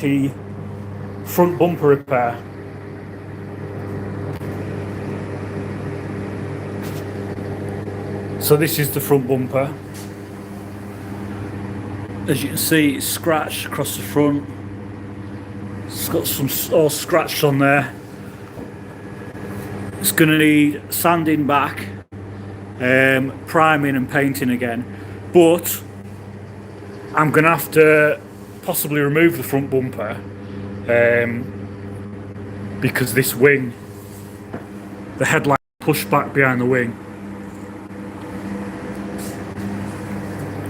the front bumper repair. So this is the front bumper. As you can see, it's scratched across the front. It's got some all scratched on there. It's going to need sanding back, priming and painting again, but I'm going to have to possibly remove the front bumper because this wing, the headlight pushed back behind the wing.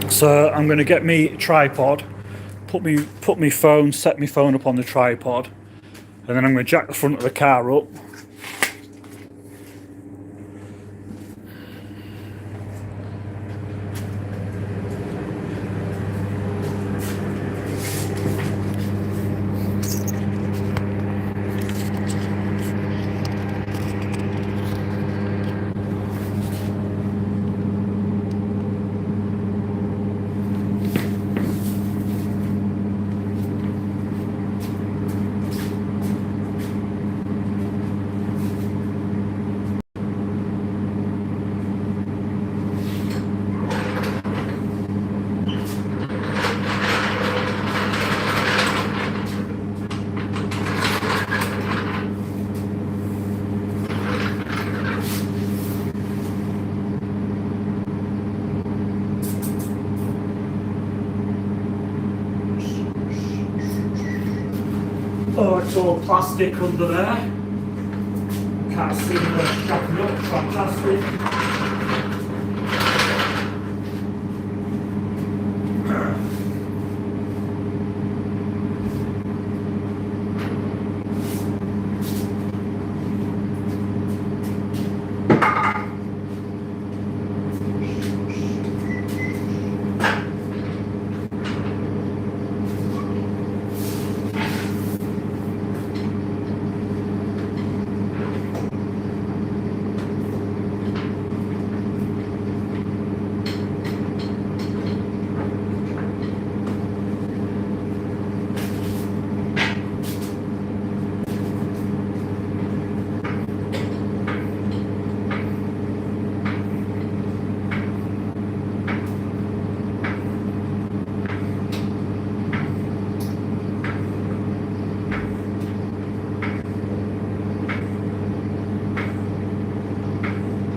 So I'm going to get me tripod, put me phone, set my phone up on the tripod, and then I'm going to jack the front of the car up. Oh, it's all plastic under there. Can't see the chopping up, it's all plastic.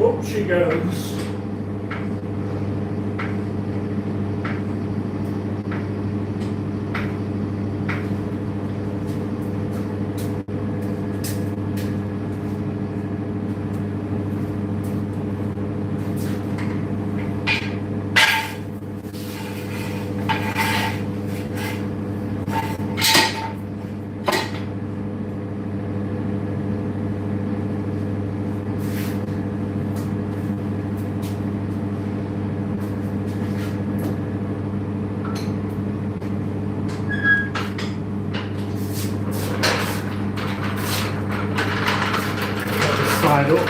Up she goes. Slide up.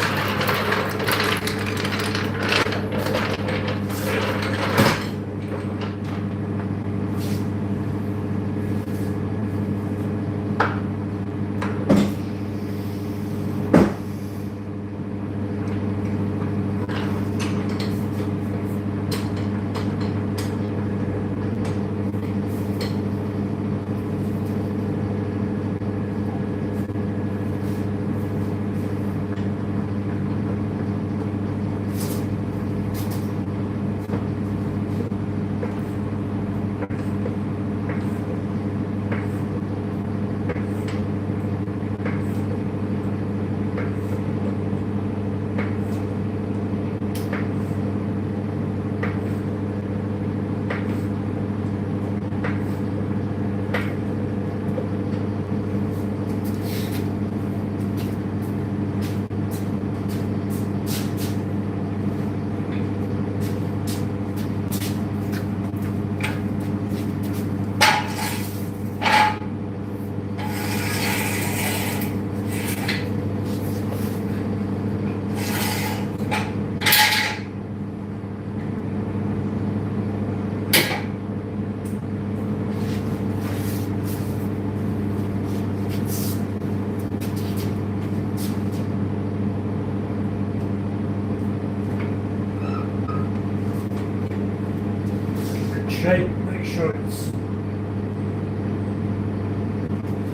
shape, make sure it's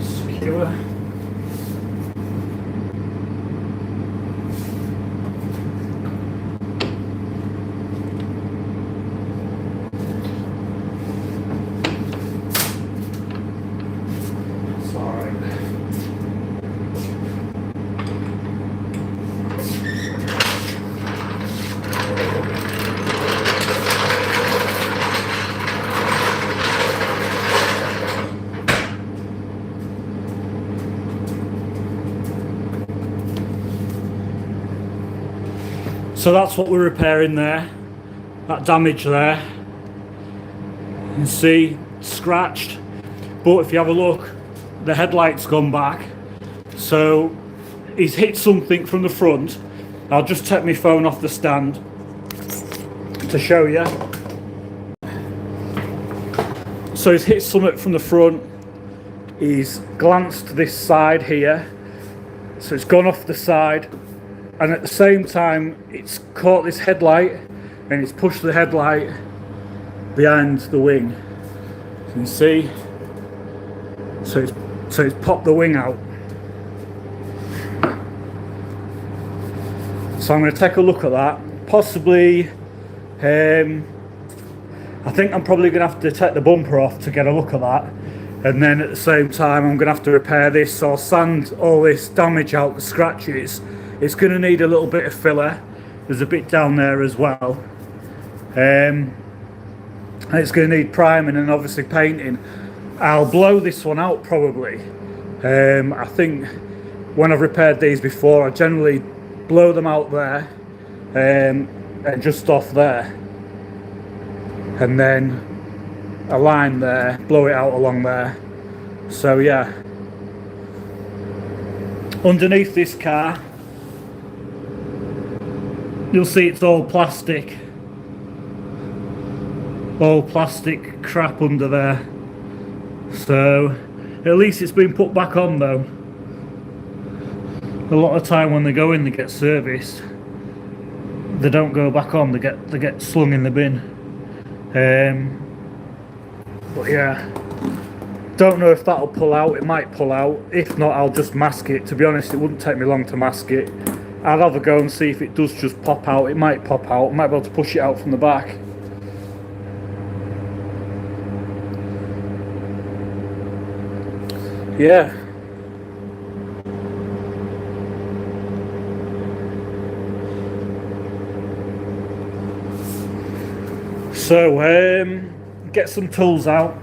secure. It's alright. So that's what we're repairing there, that damage there. You can see it's scratched, but if you have a look, the headlight's gone back. So he's hit something from the front. I'll just take my phone off the stand to show you. So he's hit something from the front. He's glanced this side here, so it's gone off the side. And at the same time, it's caught this headlight and it's pushed the headlight behind the wing. You can see. So it's popped the wing out. So I'm going to take a look at that. Possibly, I think I'm probably going to have to take the bumper off to get a look at that. And then at the same time, I'm going to have to repair this. So I'll sand all this damage out, the scratches. It's going to need a little bit of filler. There's a bit down there as well. And it's going to need priming and obviously painting. I'll blow this one out probably. I think when I've repaired these before, I generally blow them out there and just off there. And then a line there, blow it out along there. So yeah. Underneath this car, you'll see it's all plastic crap under there. So at least it's been put back on though. A lot of time when they go in, they get serviced. They don't go back on. They get slung in the bin. But yeah, don't know if that'll pull out. It might pull out. If not, I'll just mask it. To be honest, it wouldn't take me long to mask it. I'd have a go and see if it does just pop out. It might pop out. I might be able to push it out from the back. Yeah. So, get some tools out.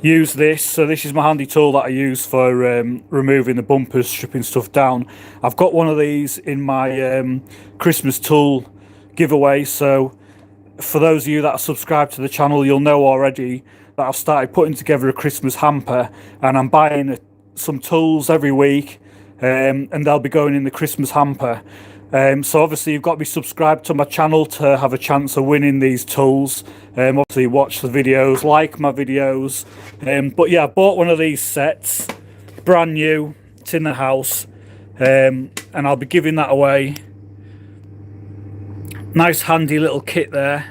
Use this. So this is my handy tool that I use for removing the bumpers, stripping stuff down. I've got one of these in my Christmas tool giveaway. So for those of you that are subscribed to the channel, you'll know already that I've started putting together a Christmas hamper, and I'm buying some tools every week, and they'll be going in the Christmas hamper. So obviously you've got to be subscribed to my channel to have a chance of winning these tools. Obviously watch the videos, like my videos. But yeah, I bought one of these sets, brand new, it's in the house, and I'll be giving that away. Nice handy little kit there.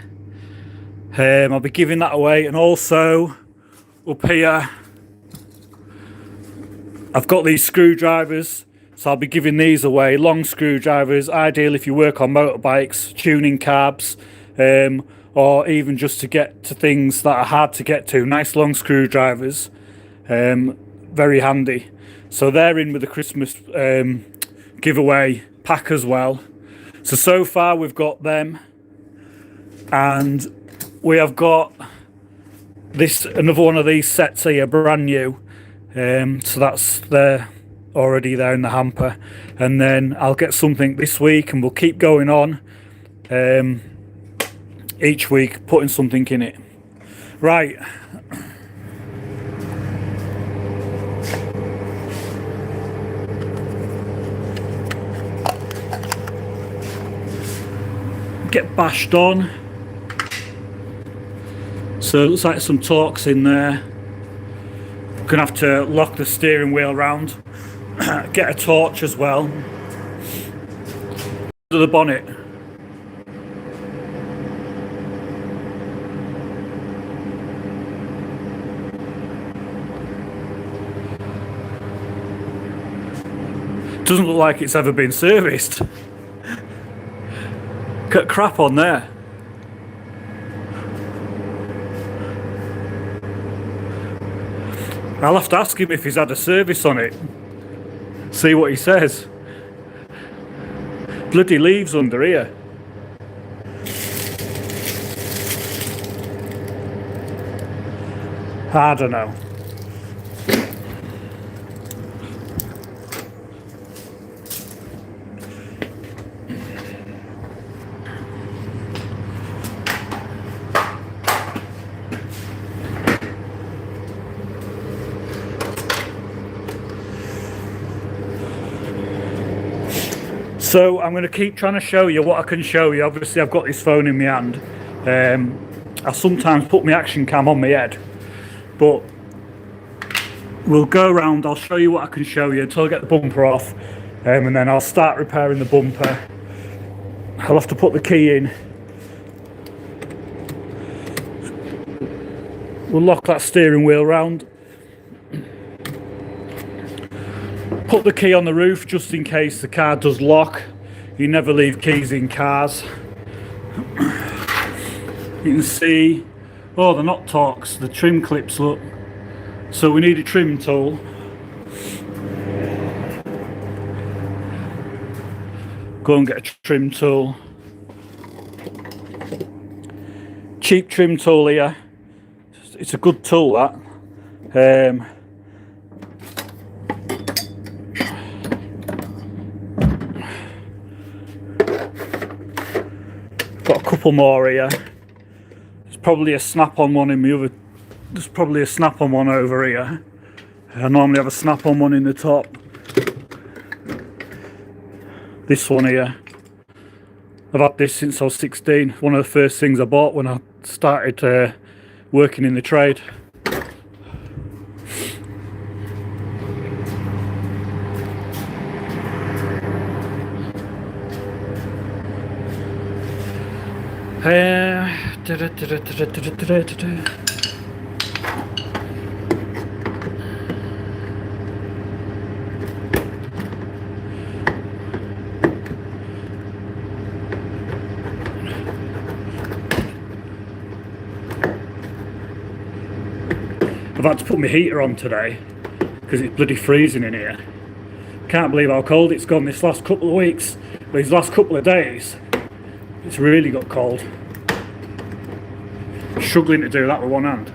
I'll be giving that away, and also up here I've got these screwdrivers. So I'll be giving these away, long screwdrivers, ideal if you work on motorbikes, tuning cabs, or even just to get to things that are hard to get to. Nice long screwdrivers, very handy. So they're in with the Christmas giveaway pack as well. So far we've got them, and we have got another one of these sets here, brand new. So that's there. Already there in the hamper, and then I'll get something this week, and we'll keep going on each week putting something in it. Right, get bashed on. So it looks like some torques in there. Gonna have to lock the steering wheel round. Get a torch as well. the bonnet. Doesn't look like it's ever been serviced. Got crap on there. I'll have to ask him if he's had a service on it. See what he says. Bloody leaves under here. I don't know. So I'm going to keep trying to show you what I can show you. Obviously I've got this phone in my hand. I sometimes put my action cam on my head, but we'll go around, I'll show you what I can show you until I get the bumper off, and then I'll start repairing the bumper. I'll have to put the key in. We'll lock that steering wheel round. Put the key on the roof just in case the car does lock. You never leave keys in cars. You can see, oh, they're not Torx, the trim clips, look. So we need a trim tool. Go and get a trim tool. Cheap trim tool here. It's a good tool, that. Got a couple more here. There's probably a snap-on one in the other. There's probably a snap-on one over here. I normally have a snap-on one in the top. This one here. I've had this since I was 16. One of the first things I bought when I started working in the trade. I've had to put my heater on today because it's bloody freezing in here. Can't believe how cold it's gone this last couple of weeks. These last couple of days, it's really got cold. Struggling to do that with one hand.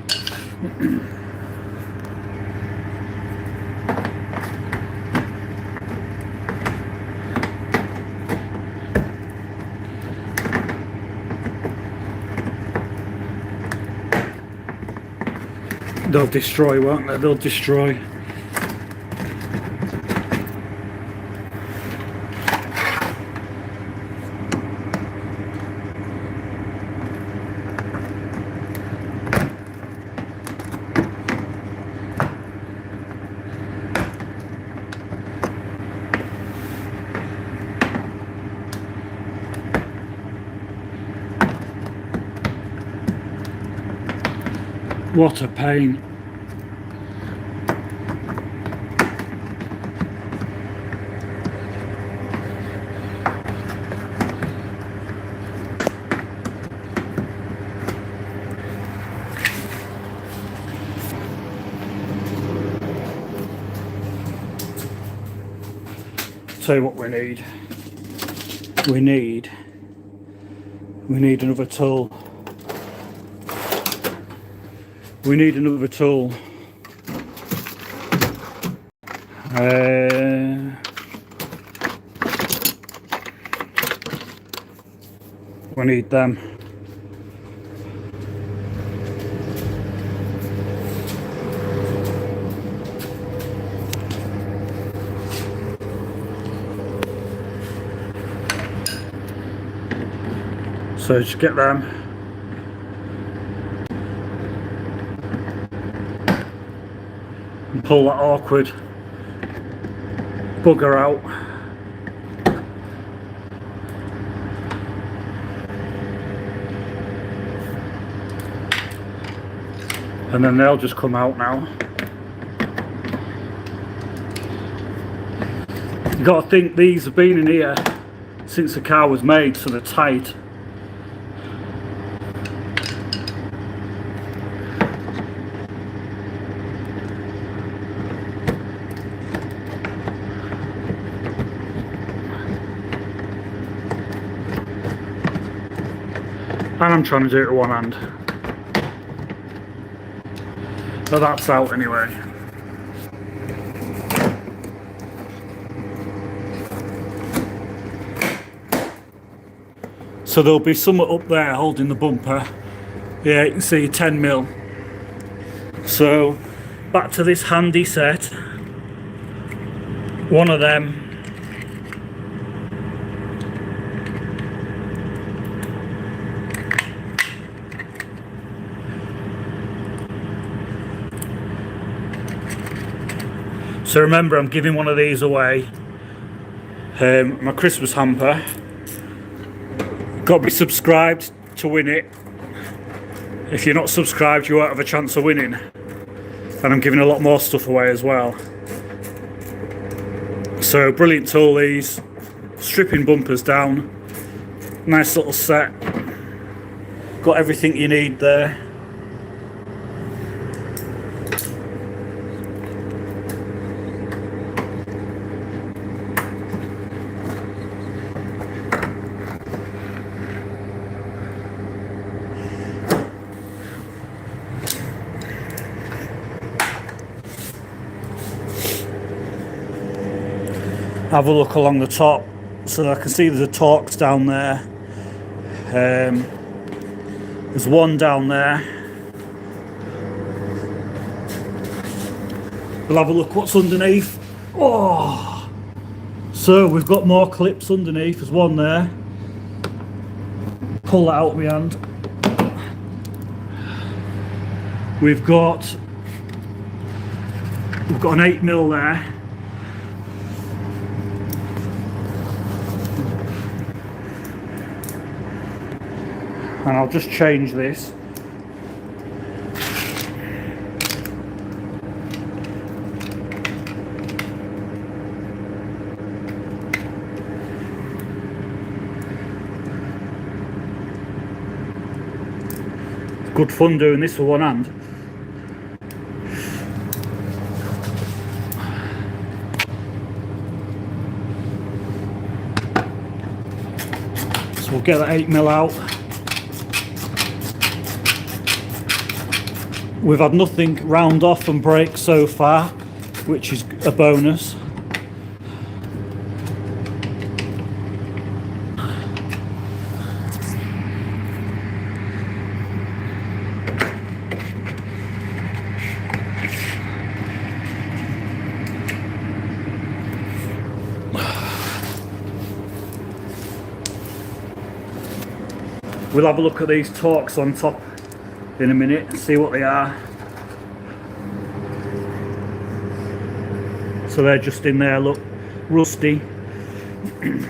They'll destroy, won't they? They'll destroy. What a pain. Tell you what we need. We need another tool. We need another tool. We need them. So just get them. And pull that awkward bugger out. and then they'll just come out now. You got to think these have been in here since the car was made, so they're tight. And I'm trying to do it with one hand. But that's out anyway. So there'll be something up there holding the bumper. Yeah, you can see 10mm. So back to this handy set. One of them. So remember, I'm giving one of these away. My Christmas hamper. Got to be subscribed to win it. If you're not subscribed, you won't have a chance of winning. And I'm giving a lot more stuff away as well. So brilliant tool, these. Stripping bumpers down. Nice little set. Got everything you need there. Have a look along the top, so I can see there's a Torx down there. There's one down there. We'll have a look what's underneath. Oh, so we've got more clips underneath. There's one there. Pull that out of my hand. We've got an 8mm there. And I'll just change this. Good fun doing this with one hand. So we'll get that 8mm out. We've had nothing round off and break so far, which is a bonus. We'll have a look at these Torx on top in a minute and see what they are. So they're just in there, look, rusty. I'm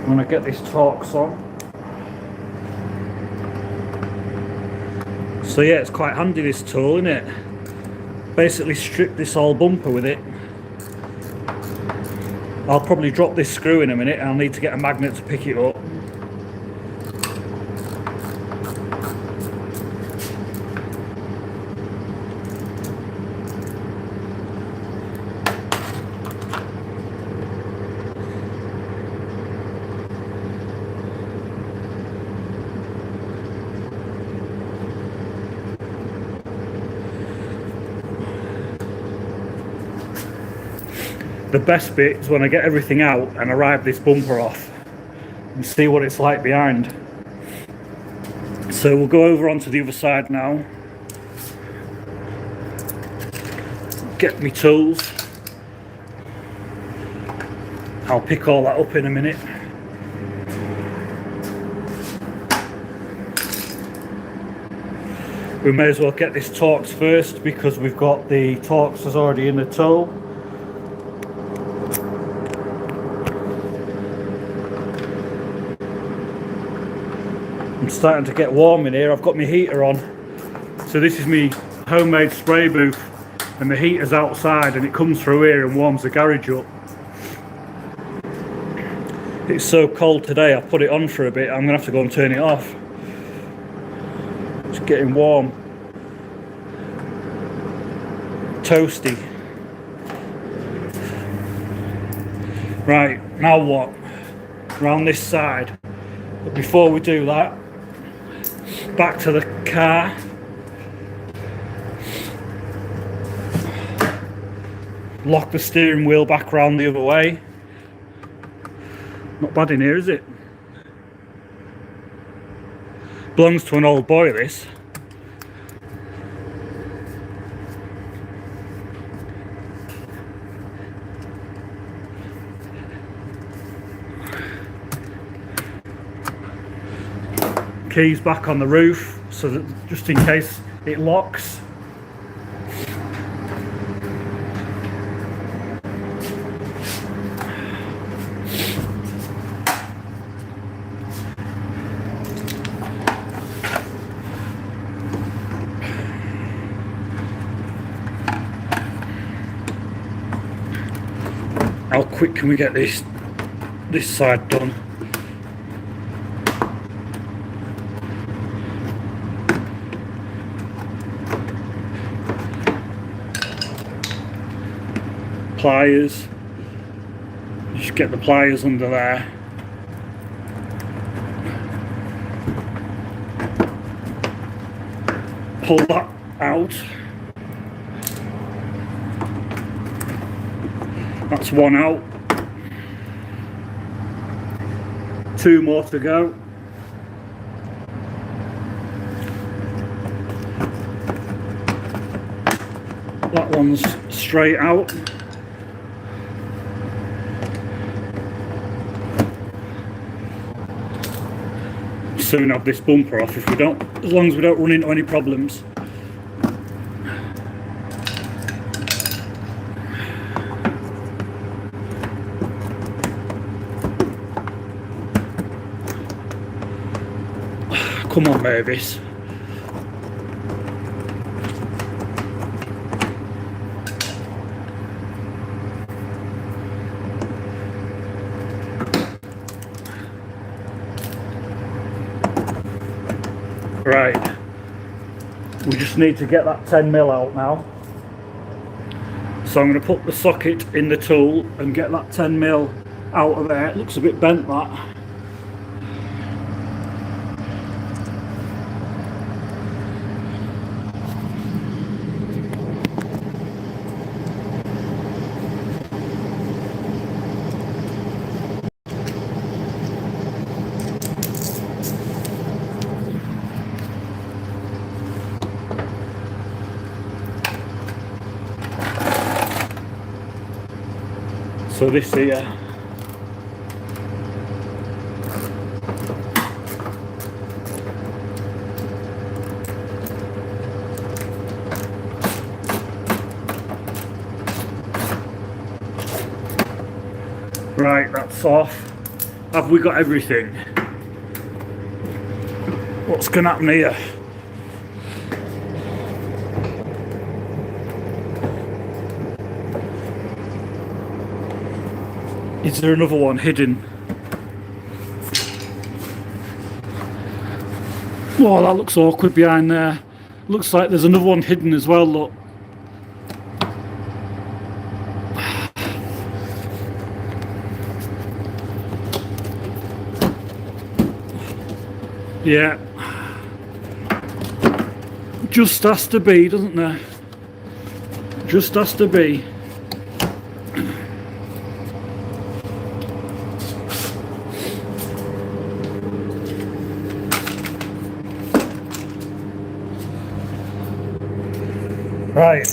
going to get this Torx on. So yeah, it's quite handy, this tool, isn't it? Basically strip this whole bumper with it. I'll probably drop this screw in a minute and I'll need to get a magnet to pick it up. The best bit is when I get everything out and I wipe this bumper off and see what it's like behind. So we'll go over onto the other side now. Get me tools. I'll pick all that up in a minute. we may as well get this torqued first because we've got the Torxers already in the tool. I'm starting to get warm in here. I've got my heater on. So this is my homemade spray booth and the heater's outside and it comes through here and warms the garage up. It's so cold today, I put it on for a bit. I'm gonna have to go and turn it off. It's getting warm. Toasty. Right, now what? Around this side. But before we do that, back to the car. Lock the steering wheel back round the other way. Not bad in here, is it? Belongs to an old boy, this. Keys back on the roof, so that just in case it locks. How quick can we get this side done? Pliers. Just get the pliers under there. Pull that out. That's one out. Two more to go. That one's straight out. Soon have this bumper off if we don't, as long as we don't run into any problems. Come on, Mavis. Right, we just need to get that 10mm out now. So I'm going to put the socket in the tool and get that 10mm out of there. It looks a bit bent, that. So this here, right, that's off. Have we got everything? What's going to happen here? Is there another one hidden? Oh, that looks awkward behind there. Looks like there's another one hidden as well, look. Yeah. Just has to be, doesn't there? Just has to be. Right,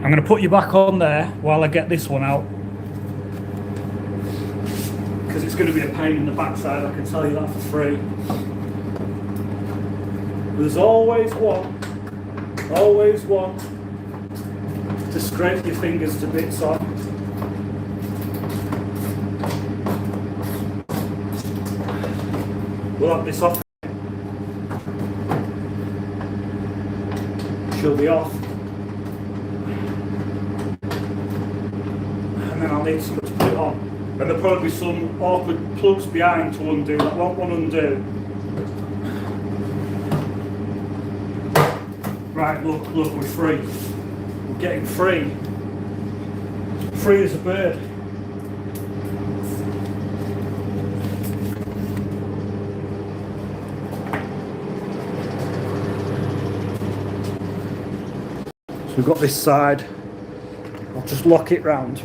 I'm going to put you back on there while I get this one out, because it's going to be a pain in the backside, I can tell you that for free. There's always one to scrape your fingers to bits on. We'll have this off. She'll be off. And then I'll need something to put it on. And there'll probably be some awkward plugs behind to undo. That won't want to undo. Right, look, we're free. We're getting free. Free as a bird. So we've got this side. I'll just lock it round.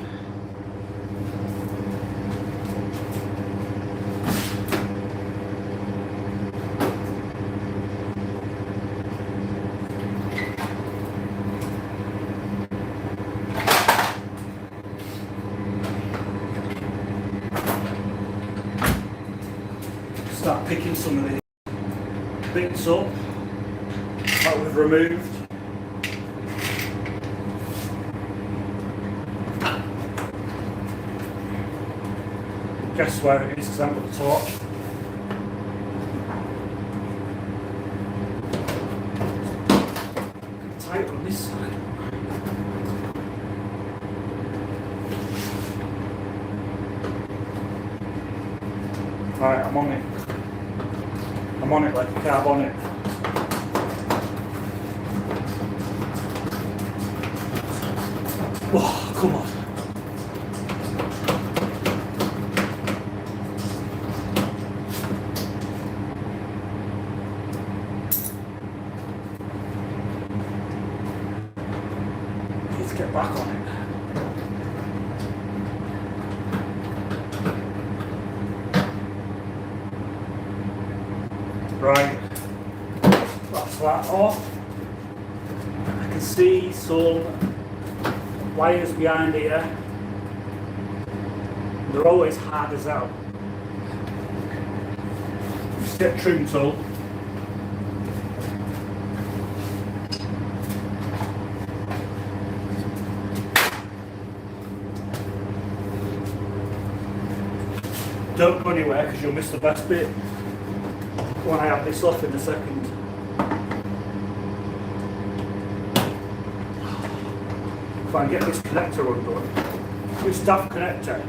Start picking some of these bits up that we've removed. Guess where it is because I haven't got the torch. Tight on this side. Right, I'm on it. I'm on it like a carb on it. Oh, come on. Let's get back on it. Right, that's that off. I can see some wires behind here. They're always hard as hell. Just get a trim tool. Don't go anywhere because you'll miss the best bit when I have this off in a second. If I can get this connector undone. This daft connector.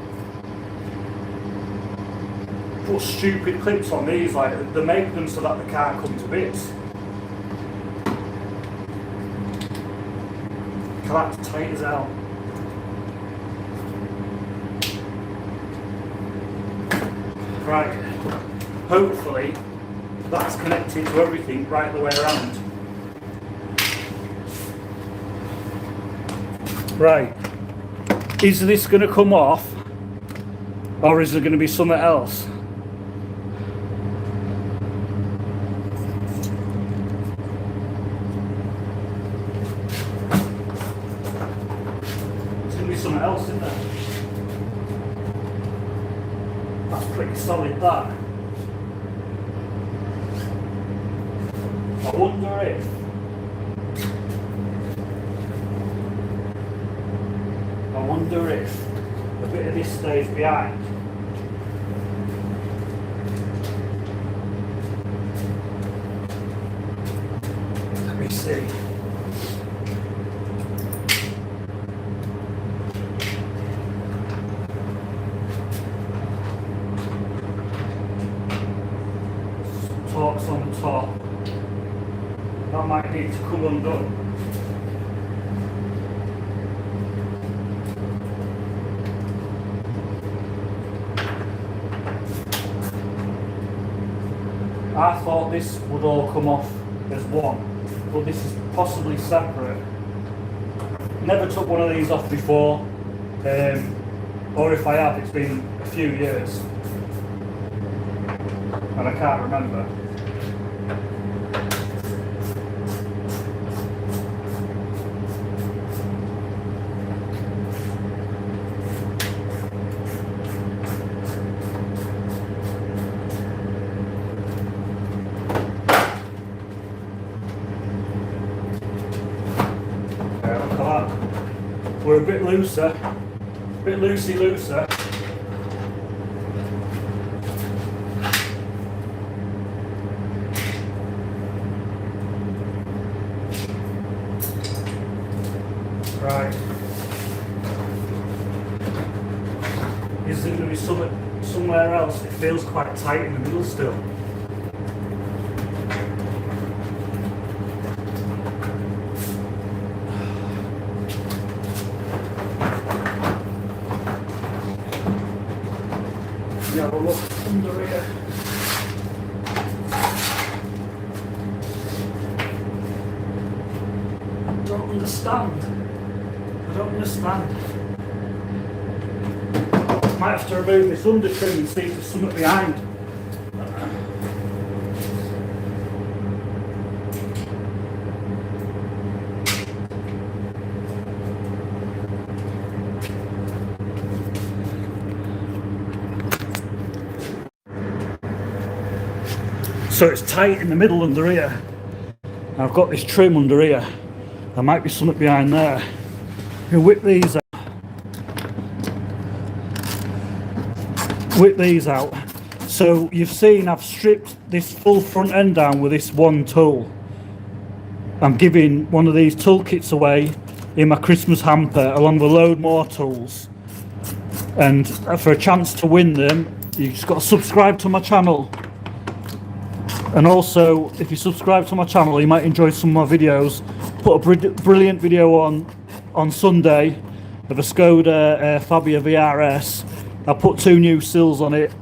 Put stupid clips on these, like they make them so that they can't come to bits. That's tight as hell. Right, hopefully that's connected to everything right the way around. Right, is this going to come off or is there going to be something else? There's going to be something else in there. That's pretty solid, that. I wonder if a bit of this stays behind. Let me see. Torques on the top. That might need to come undone. I thought this would all come off as one, but this is possibly separate. Never took one of these off before, or if I have, it's been a few years, and I can't remember. were a bit looser, looser. Right. Is there going to be somewhere else? It feels quite tight in the middle still. Yeah, we'll look under here. I don't understand. Might have to remove this under trim and see if there's something behind. So it's tight in the middle under here. I've got this trim under here. There might be something behind there. You whip these out. So you've seen I've stripped this full front end down with this one tool. I'm giving one of these tool kits away in my Christmas hamper along with a load more tools. And for a chance to win them, you've just got to subscribe to my channel. And also, if you subscribe to my channel, you might enjoy some of my videos. Put a brilliant video on Sunday of a Skoda Fabia VRS. I put 2 new sills on it,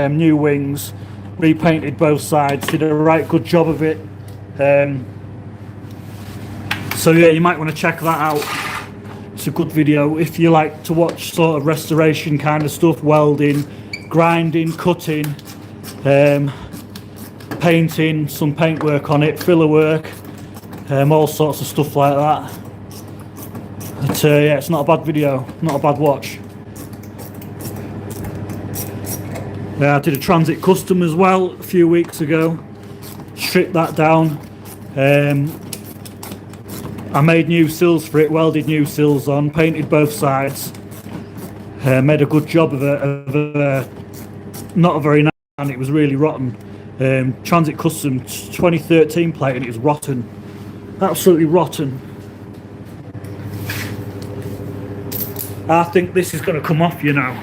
new wings, repainted both sides, did a right good job of it. So yeah, you might want to check that out. It's a good video if you like to watch sort of restoration kind of stuff, welding, grinding, cutting, painting, some paint work on it, filler work, all sorts of stuff like that. But yeah, it's not a bad video, not a bad watch. Yeah, I did a Transit Custom as well a few weeks ago, stripped that down. I made new sills for it, welded new sills on, painted both sides, made a good job of it, not a very nice, and it was really rotten. Transit Custom 2013 plate, and it was rotten, absolutely rotten. I think this is going to come off, you know.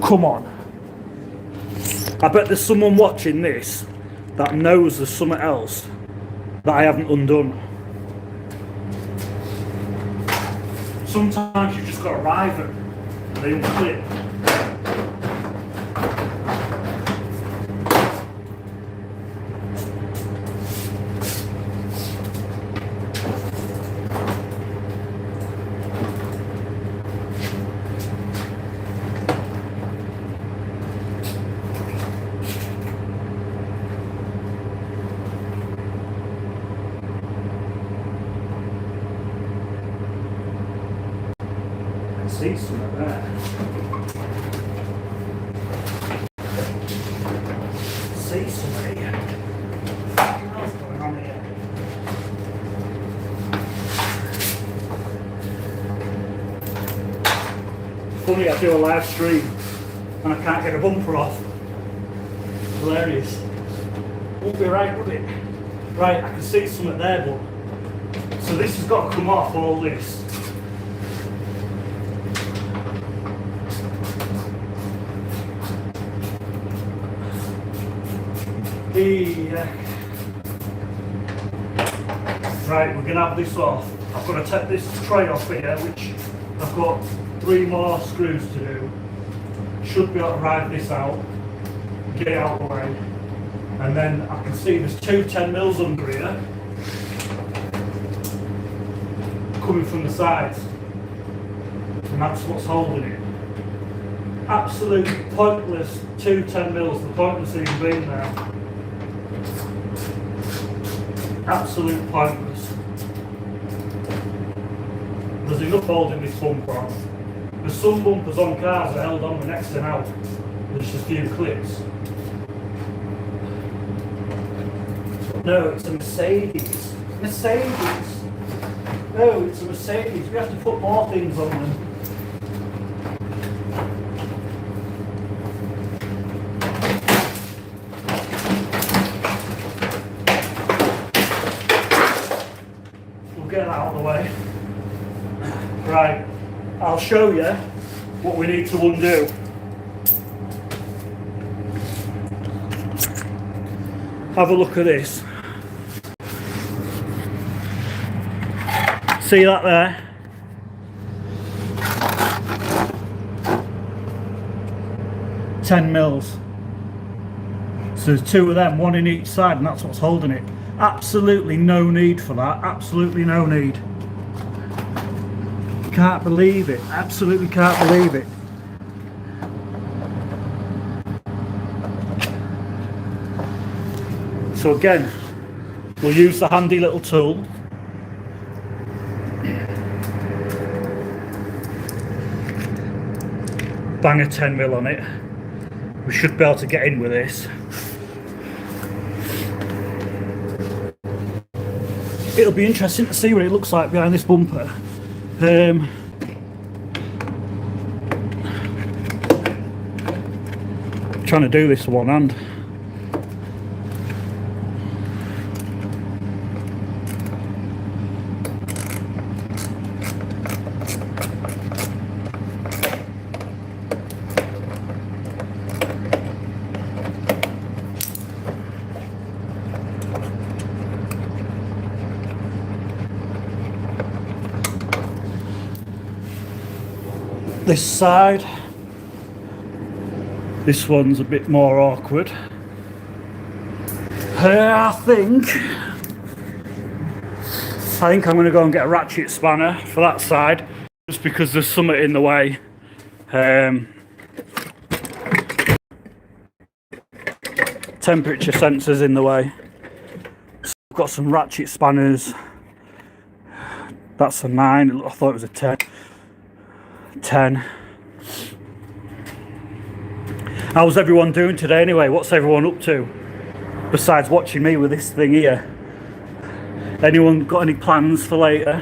Come on. I bet there's someone watching this that knows there's something else that I haven't undone. Sometimes you just got to arrive them and they unclip. See something there. See something here. What's going on here? Funny, I do a live stream and I can't get a bumper off. Hilarious. Won't be right, would it? Right, I can see something there, but so this has got to come off, all this. Right, we're going to have this off. I've got to take this tray off here, which I've got 3 more screws to do. Should be able to ride this out, get it out of the way. And then I can see there's 2 10mm under here, coming from the sides. And that's what's holding it. Absolute pointless 210mm, the pointless even being there. Absolute pointless. There's enough holding this bumper on. There's some bumpers on cars that are held on with next to now. There's just a few clips. No, it's a Mercedes. Mercedes! No, it's a Mercedes. We have to put more things on them. We'll get that out of the way. Right, I'll show you what we need to undo. Have a look at this. See that there? $10mm. So there's two of them, one in each side, and that's what's holding it. Absolutely no need for that. Absolutely no need. Can't believe it. Absolutely can't believe it. So again, we'll use the handy little tool. Bang a 10mm on it. We should be able to get in with this. It'll be interesting to see what it looks like behind this bumper. Trying to do this with one hand. This side, this one's a bit more awkward. I think I'm going to go and get a ratchet spanner for that side, just because there's something in the way. Temperature sensors in the way. So I've got some ratchet spanners. That's a 9. I thought it was a 10. How's everyone doing today anyway? What's everyone up to besides watching me with this thing here? Anyone got any plans for later?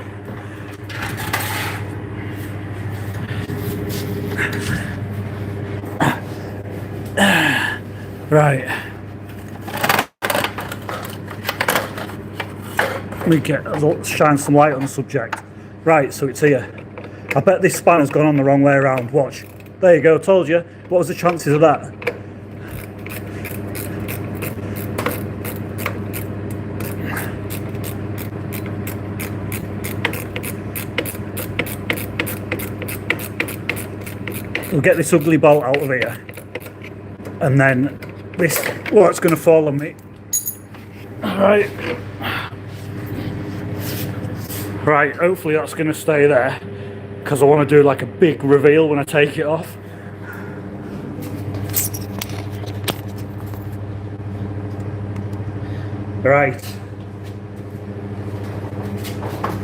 Right, let me shine some light on the subject. Right, so it's here. I bet this spanner's gone on the wrong way around. Watch. There you go, told you. What was the chances of that? We'll get this ugly bolt out of here. And then this, oh, it's going to fall on me. Alright. Right, hopefully that's going to stay there, because I want to do like a big reveal when I take it off. Right.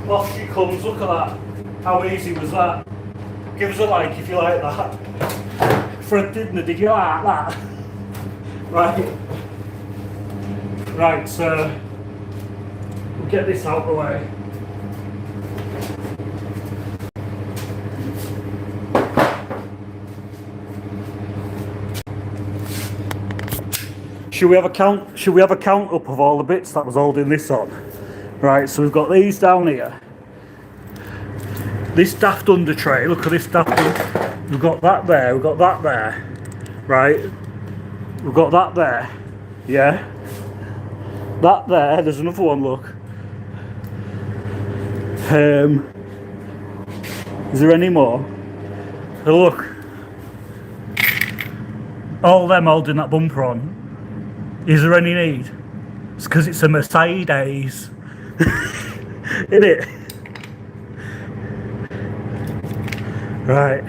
Off she comes, look at that. How easy was that? Give us a like if you like that. Fred did you like that? Right. Right, so we'll get this out of the way. Should we have a count up of all the bits that was holding this on? Right, so we've got these down here. This daft under tray, look at this daft under. We've got that there, we've got that there. Right? We've got that there. Yeah? That there, there's another one, look. Is there any more? Oh, look. All them holding that bumper on. Is there any need? It's because it's a Mercedes. Isn't it? Right.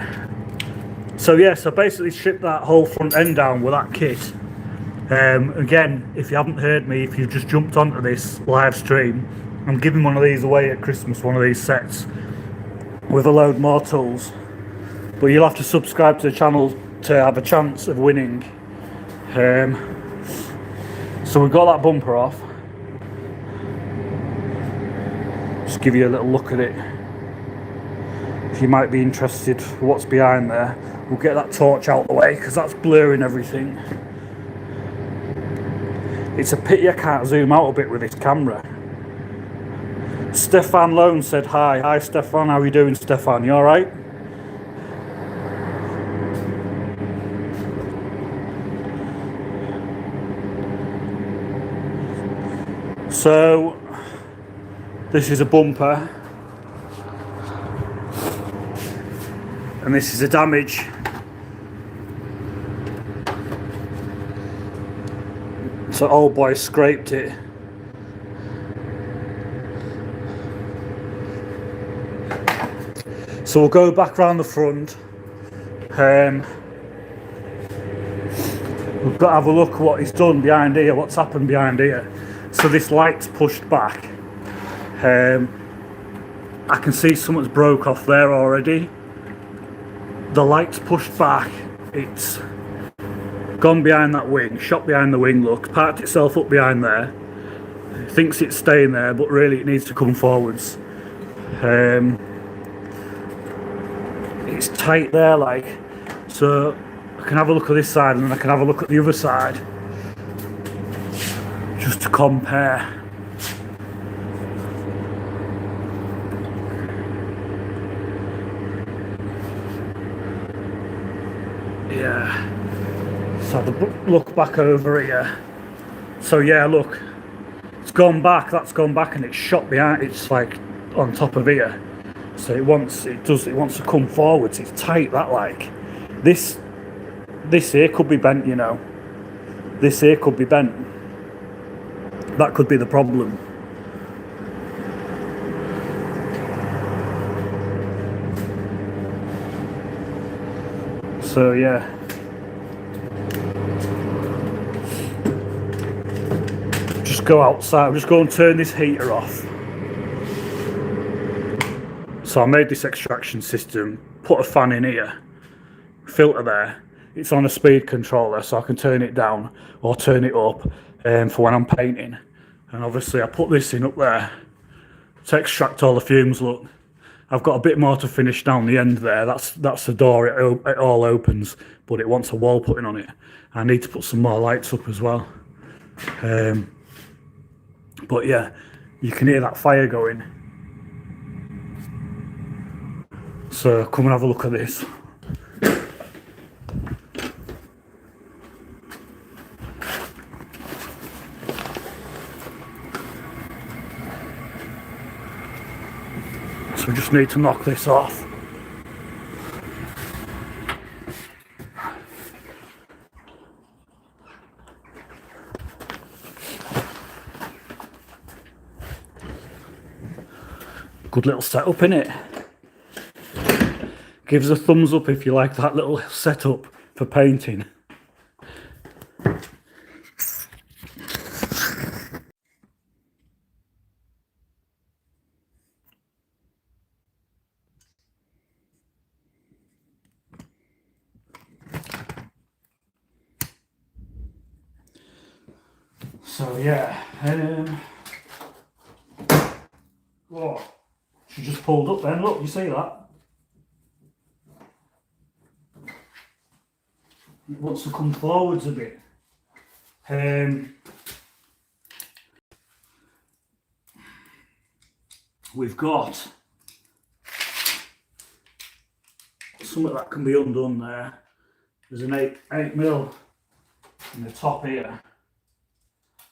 So yeah, so basically stripped that whole front end down with that kit. Again, if you haven't heard me, if you've just jumped onto this live stream, I'm giving one of these away at Christmas, one of these sets with a load more tools. But you'll have to subscribe to the channel to have a chance of winning. So we've got that bumper off. Just give you a little look at it. If you might be interested what's behind there. We'll get that torch out of the way because that's blurring everything. It's a pity I can't zoom out a bit with this camera. Stefan Lone said hi. Hi Stefan, how are you doing Stefan? You alright? So, this is a bumper. And this is a damage. So old boy scraped it. So we'll go back around the front. We've got to have a look at what he's done behind here, what's happened behind here. So this light's pushed back. I can see something's broke off there already. The light's pushed back. It's gone behind that wing, shot behind the wing, look, parked itself up behind there. It thinks it's staying there, but really it needs to come forwards. It's tight there, like, so I can have a look at this side and then I can have a look at the other side just to compare. Yeah, so the look back over here. So yeah, look, it's gone back, that's gone back and it's shot behind, it's like on top of here. So it wants to come forwards. It's tight, that, like. This here could be bent, you know. This here could be bent. That could be the problem. So yeah. Just go outside, I'm just going to turn this heater off. So I made this extraction system, put a fan in here, filter there. It's on a speed controller, so I can turn it down or turn it up for when I'm painting. And obviously I put this in up there to extract all the fumes. Look, I've got a bit more to finish down the end there. That's the door, it all opens, but it wants a wall putting on it. I need to put some more lights up as well. But yeah, you can hear that fire going. So come and have a look at this. So we just need to knock this off. Good little setup, innit? Give us a thumbs up if you like that little setup for painting. So yeah, oh, she just pulled up then, look, you see that? It wants to come forwards a bit. We've got something that can be undone there. There's an 8mm in the top here.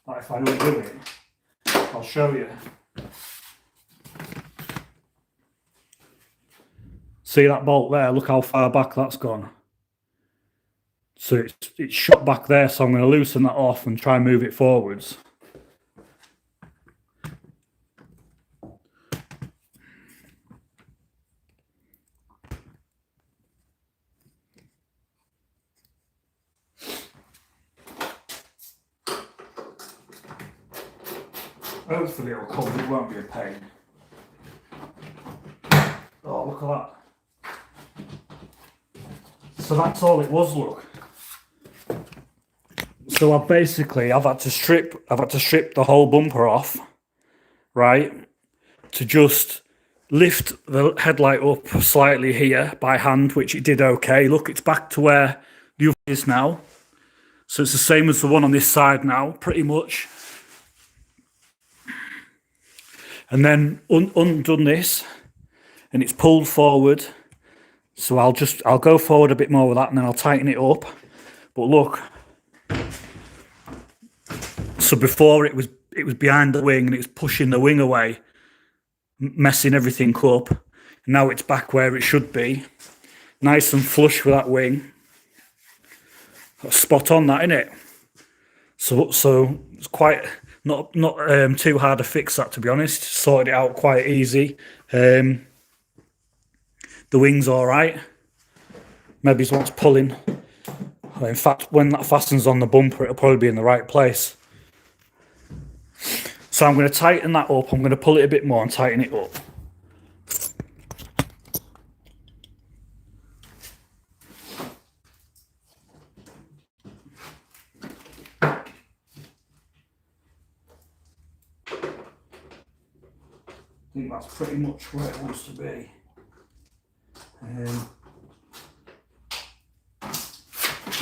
But if I undo it, I'll show you. See that bolt there? Look how far back that's gone. So it's shot back there, so I'm going to loosen that off and try and move it forwards. Hopefully it'll come, it won't be a pain. Oh, look at that. So that's all it was, look. So I've had to strip the whole bumper off, right? To just lift the headlight up slightly here by hand, which it did okay. Look, it's back to where the other is now. So it's the same as the one on this side now, pretty much. And then undone this, and it's pulled forward. So I'll go forward a bit more with that, and then I'll tighten it up. But look, so before it was behind the wing and it was pushing the wing away, messing everything up. Now it's back where it should be, nice and flush with that wing. Spot on, that, innit? So it's quite not too hard to fix, that, to be honest. Sorted it out quite easy. The wing's all right. Maybe it's what's pulling. In fact, when that fastens on the bumper, it'll probably be in the right place. So I'm going to tighten that up. I'm going to pull it a bit more and tighten it up. I think that's pretty much where it wants to be.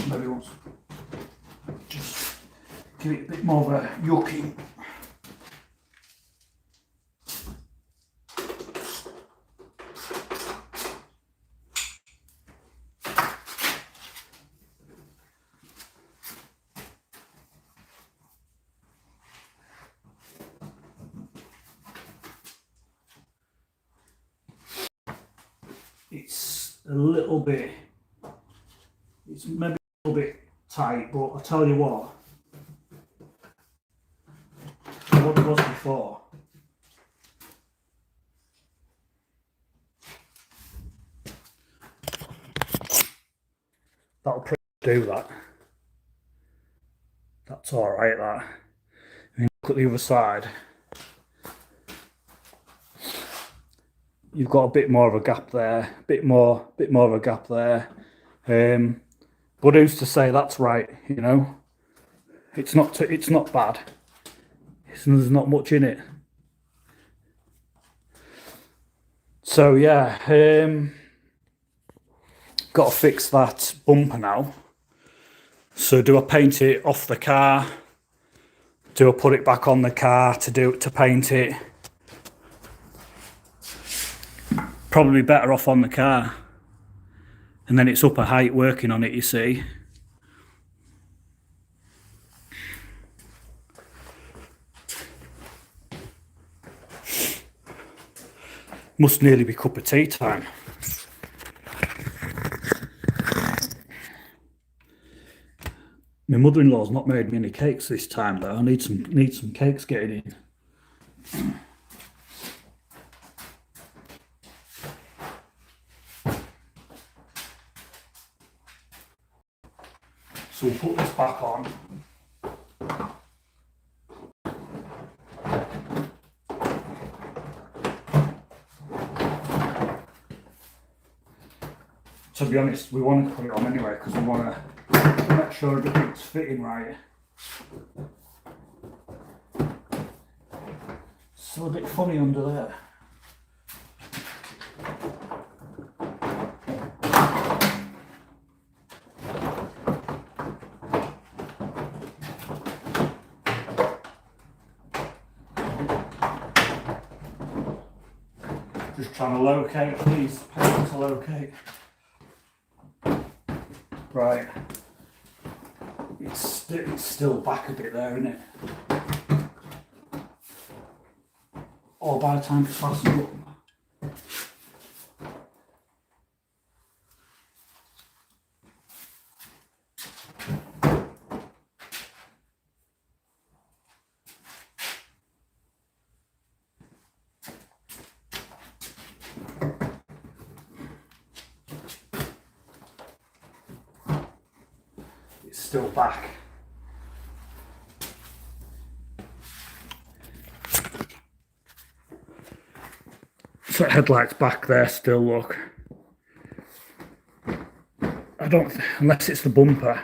Maybe once just give it a bit more of a yucky. It's maybe a little bit tight, but I'll tell you what it was before. That'll pretty do that. That's all right, that. And look at the other side. You've got a bit more of a gap there, bit more of a gap there. But who's to say that's right? You know, it's not bad. There's not much in it. So yeah, got to fix that bumper now. So do I paint it off the car? Do I put it back on the car to paint it? Probably better off on the car. And then it's up a height working on it, you see. Must nearly be cup of tea time. My mother-in-law's not made me any cakes this time though. I need some cakes getting in. So we'll put this back on. To be honest, we want to put it on anyway because we want to make sure everything's fitting right. Still a bit funny under there. Just trying to locate these paints to locate. Right, it's still back a bit there, isn't it? Or by the time it's fastened up. Still back. So headlights back there still, look. I don't, unless it's the bumper.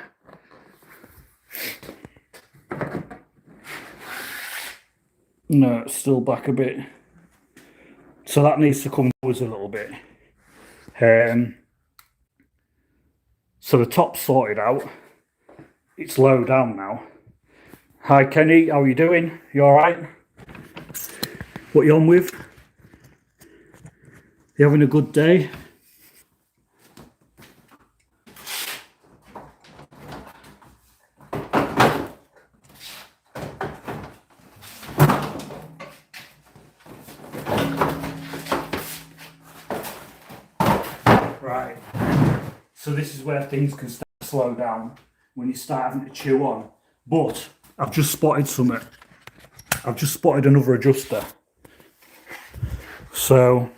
No, it's still back a bit. So that needs to come forwards a little bit. So the top's sorted out. It's low down now. Hi Kenny, how are you doing? You alright? What you on with? You having a good day? Right. So this is where things can start to slow down when you start having to chew on. But I've just spotted something. I've just spotted another adjuster. So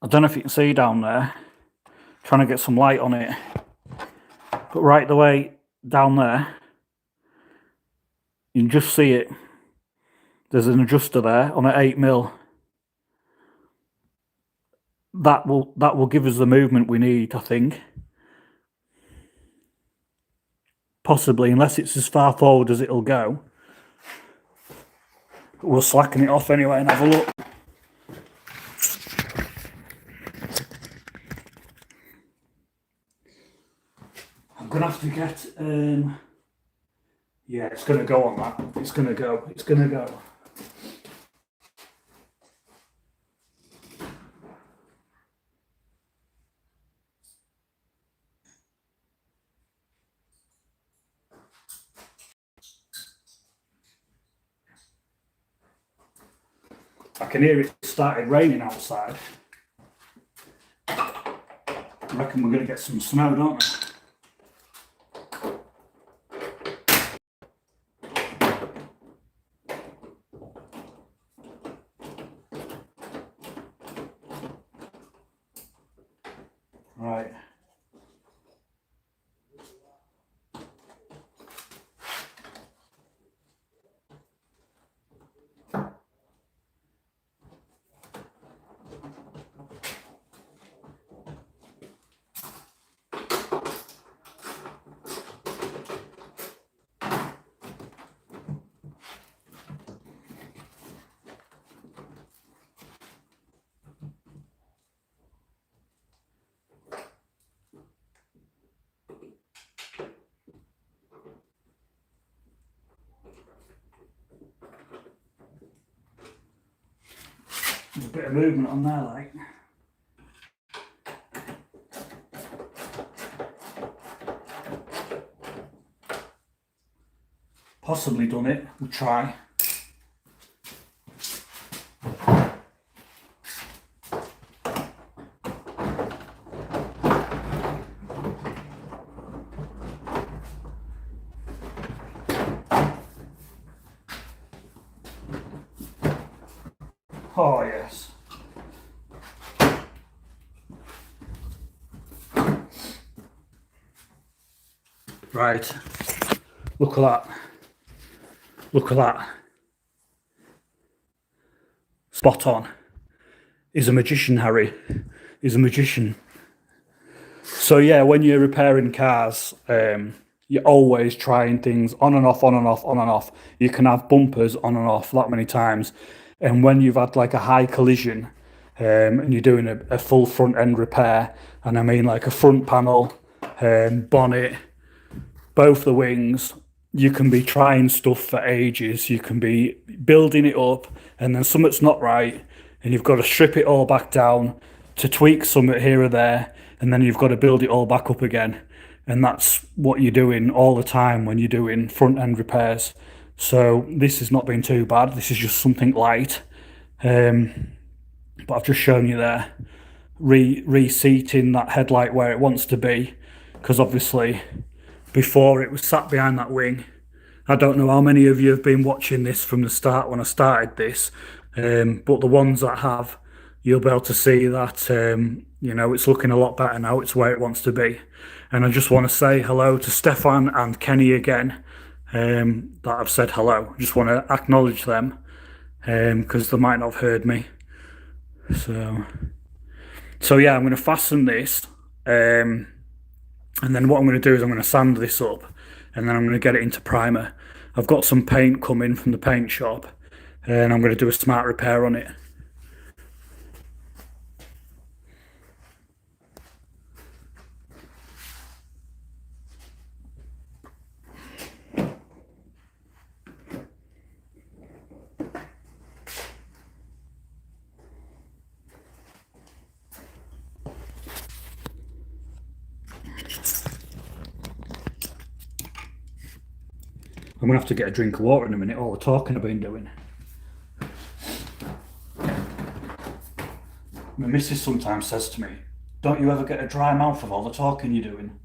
I don't know if you can see down there, trying to get some light on it. But right the way down there, you can just see it. There's an adjuster there on an 8mm. That will give us the movement we need, I think. Possibly, unless it's as far forward as it'll go. But we'll slacken it off anyway and have a look. I'm gonna have to get yeah, it's gonna go on that. It's gonna go. I can hear it started raining outside. I reckon we're going to get some snow, don't we? Right. There's a bit of movement on there, like. Possibly done it. We'll try. Oh yes. Right. Look at that. Look at that. Spot on. He's a magician, Harry. He's a magician. So yeah, when you're repairing cars, you're always trying things on and off, on and off, on and off. You can have bumpers on and off that many times. And when you've had like a high collision, and you're doing a full front end repair, and I mean like a front panel, bonnet, both the wings, you can be trying stuff for ages. You can be building it up, and then something's not right, and you've got to strip it all back down to tweak something here or there, and then you've got to build it all back up again. And that's what you're doing all the time when you're doing front end repairs. So this has not been too bad. This is just something light. But I've just shown you there, reseating that headlight where it wants to be, because obviously before it was sat behind that wing. I don't know how many of you have been watching this from the start when I started this, but the ones that have, you'll be able to see that, you know, it's looking a lot better now. It's where it wants to be. And I just want to say hello to Stefan and Kenny again, that I've said hello. I just want to acknowledge them. because they might not have heard me. So yeah, I'm going to fasten this, and then what I'm going to do is I'm going to sand this up, and then I'm going to get it into primer. I've got some paint coming from the paint shop, and I'm going to do a smart repair on it. I'm going to have to get a drink of water in a minute, all the talking I've been doing. My missus sometimes says to me, don't you ever get a dry mouth of all the talking you're doing?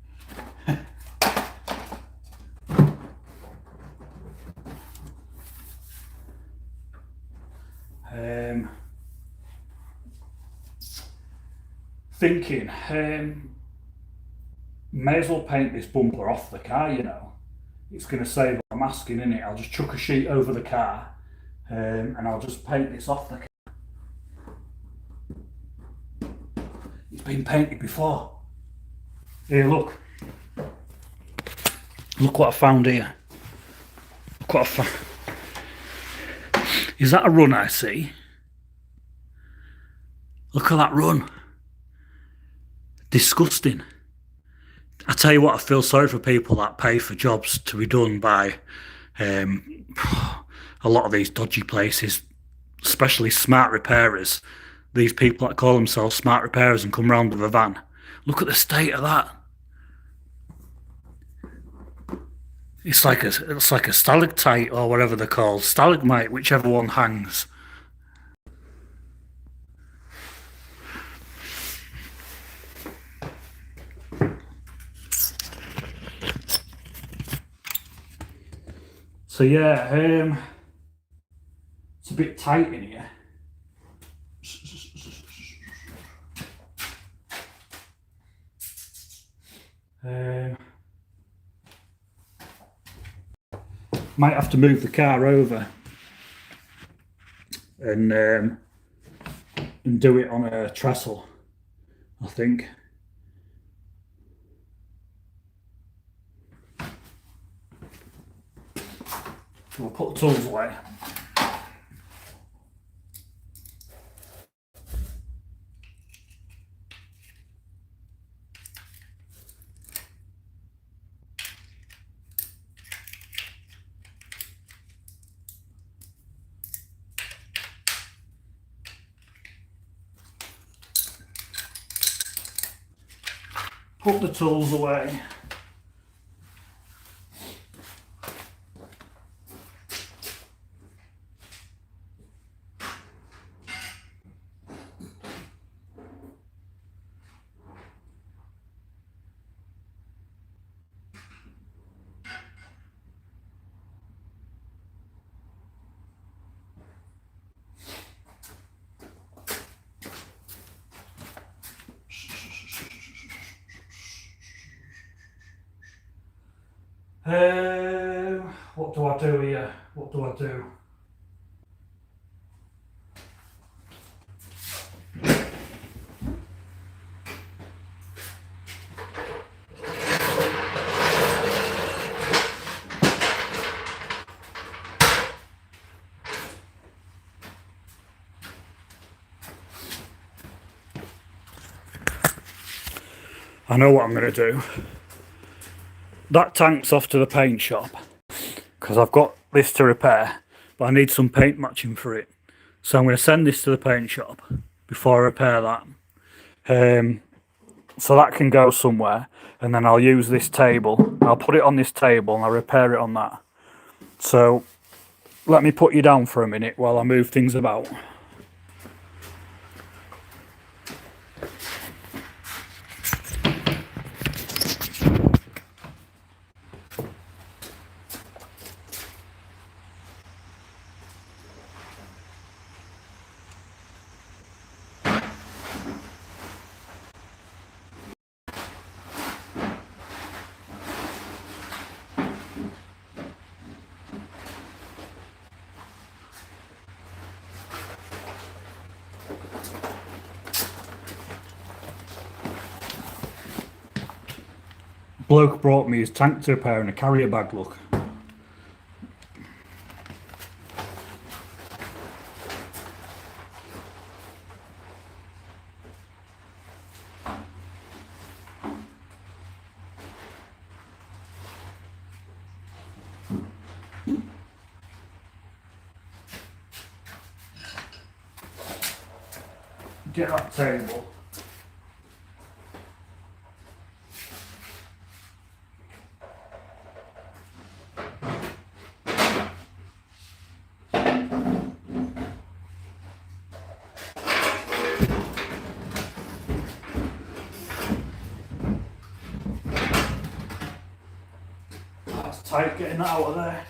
Thinking, may as well paint this bumper off the car, you know. It's going to save on masking, innit? I'll just chuck a sheet over the car, and I'll just paint this off the car. It's been painted before. Here, look. Look what I found here. Look what I found. Is that a run I see? Look at that run. Disgusting. I tell you what, I feel sorry for people that pay for jobs to be done by a lot of these dodgy places, especially smart repairers. These people that call themselves smart repairers and come round with a van. Look at the state of that. It's like a stalactite or whatever they're called, stalagmite, whichever one hangs. So yeah, it's a bit tight in here. Might have to move the car over and do it on a trestle, I think. We'll put the tools away. Put the tools away. What do I do here? What do I do? I know what I'm going to do. That tank's off to the paint shop because I've got this to repair, but I need some paint matching for it. So I'm going to send this to the paint shop before I repair that. So that can go somewhere, and then I'll use this table. I'll put it on this table and I'll repair it on that. So let me put you down for a minute while I move things about. Bloke brought me his tank to repair and a carrier bag, look. Get that table. That's tight getting that out of there.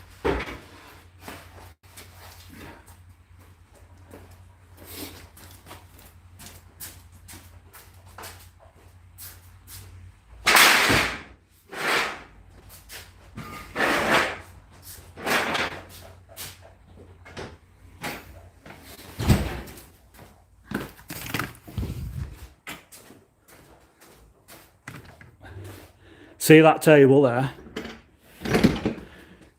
See that table there?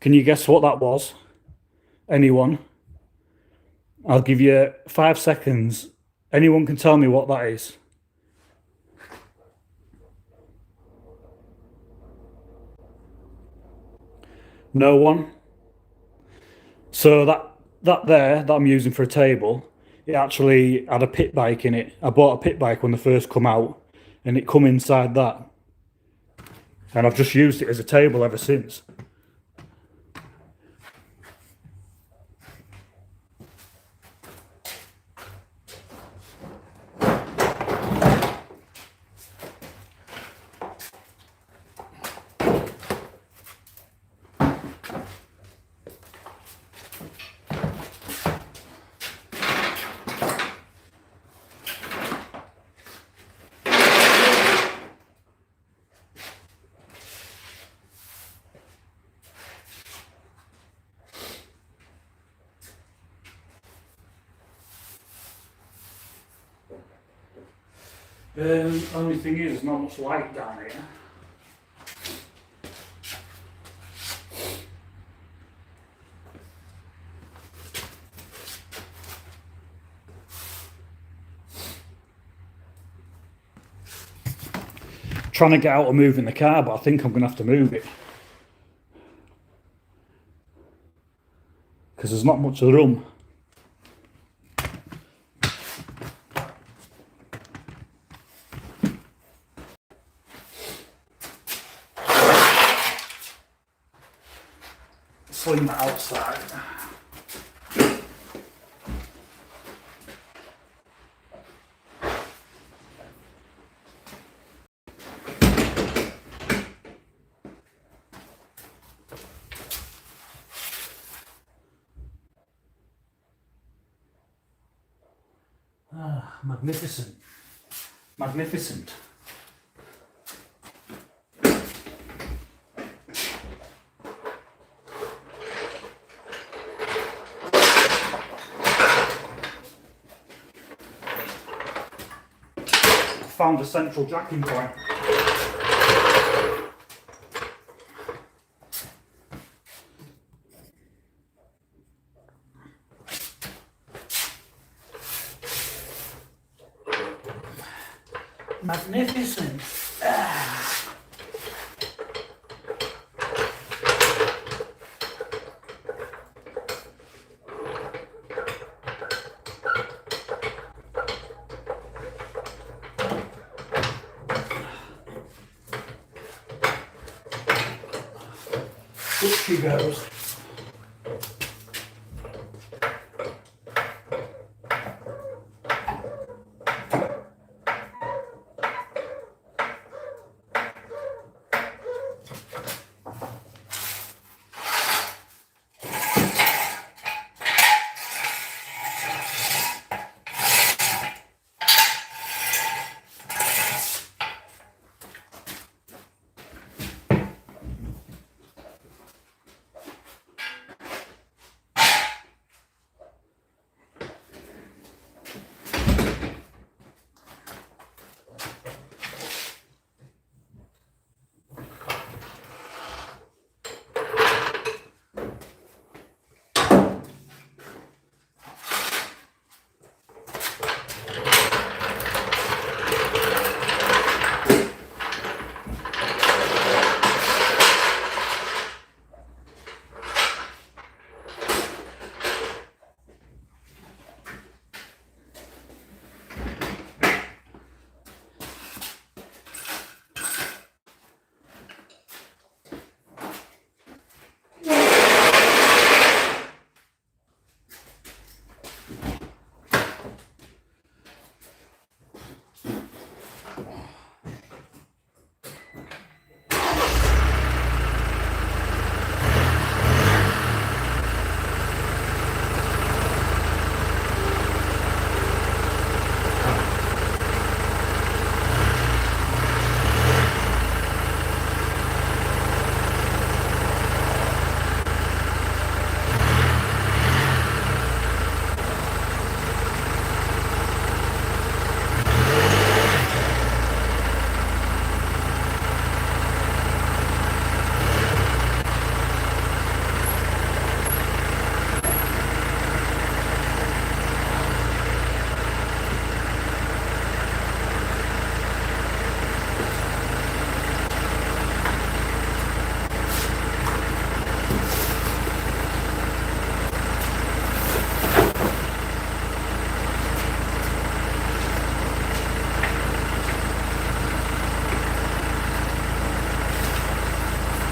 Can you guess what that was? Anyone? I'll give you 5 seconds. Anyone can tell me what that is? No one? So that there that I'm using for a table, it actually had a pit bike in it. I bought a pit bike when they first come out, and it come inside that. And I've just used it as a table ever since. Only thing is, there's not much light down here. Trying to get out of moving the car, but I think I'm going to have to move it. Because there's not much room. Sling that outside. Ah, magnificent. Magnificent. Found a central jacking point. Magnificent. Up she goes.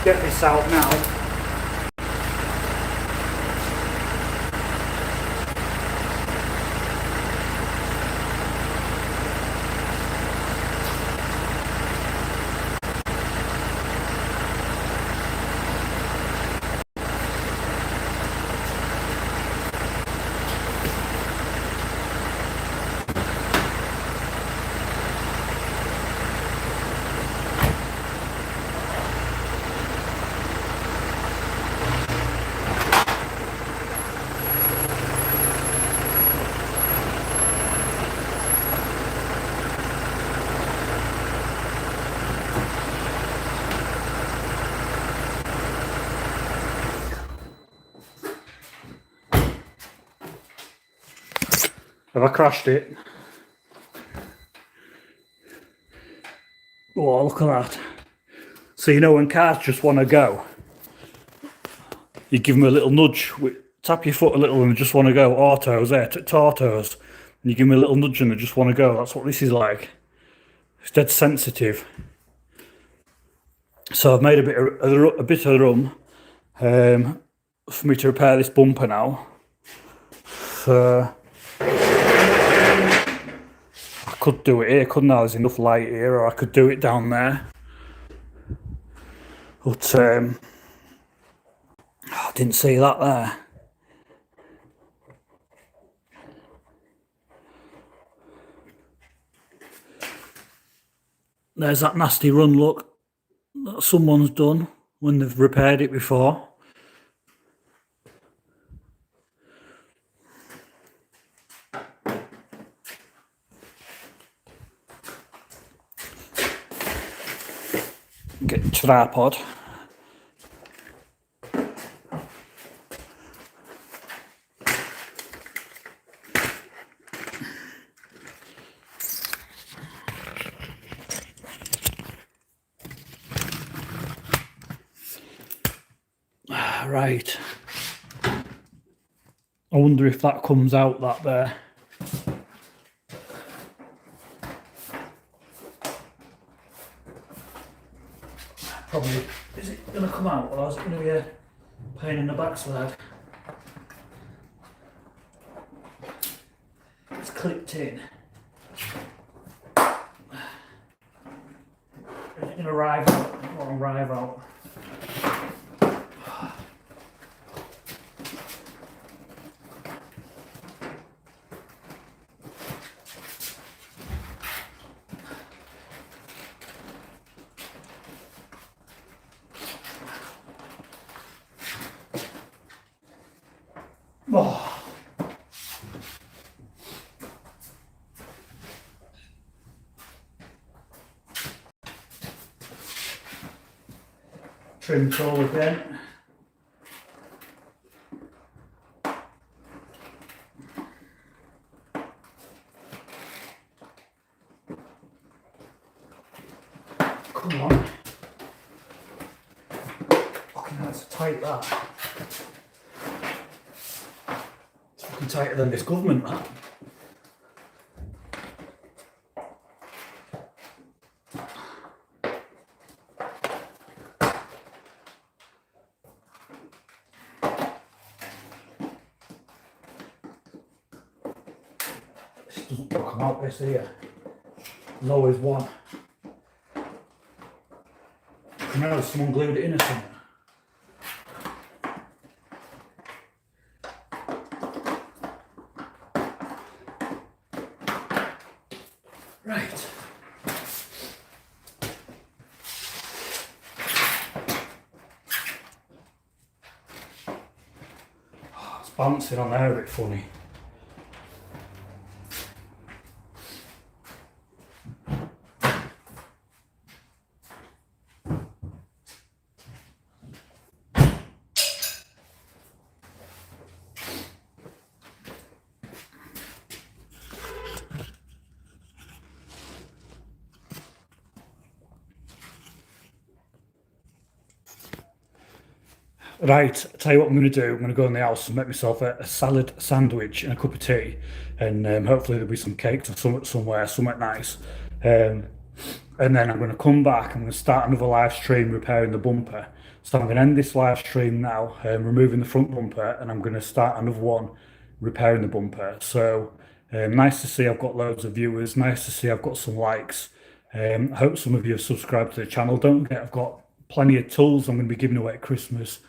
get this out now. Have I crashed it? Oh, look at that. So you know when cars just want to go, you give them a little nudge, tap your foot a little and they just want to go. Autos there, autos. And you give them a little nudge and they just want to go. That's what this is like. It's dead sensitive. So I've made a bit of room for me to repair this bumper now. So I could do it here, couldn't I? There's enough light here, or I could do it down there. But I didn't see that there. There's that nasty run, look, that someone's done when they've repaired it before. Get the tripod. Right. I wonder if that comes out, that there. Probably. Is it going to come out, or is it going to be a pain in the backside? It's clipped in. Is it going to arrive out? It won't arrive out. Oh. Trim tool again. Come on. Fucking hell, it's tight that. Tighter than this government, that. This doesn't come out this here. Low as one. I know someone glued it in or something. Right. Oh, it's bouncing on there a bit funny. Right, I'll tell you what I'm going to do. I'm going to go in the house and make myself a salad sandwich and a cup of tea, and hopefully there'll be some cakes or something nice. And then I'm going to come back. I'm going to start another live stream repairing the bumper. So I'm going to end this live stream now, removing the front bumper, and I'm going to start another one repairing the bumper. So nice to see I've got loads of viewers. Nice to see I've got some likes. I hope some of you have subscribed to the channel. Don't forget, I've got plenty of tools I'm going to be giving away at Christmas.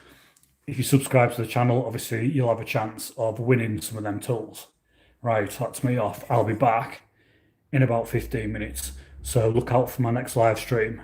If you subscribe to the channel, obviously you'll have a chance of winning some of them tools. Right, that's me off. I'll be back in about 15 minutes. So look out for my next live stream.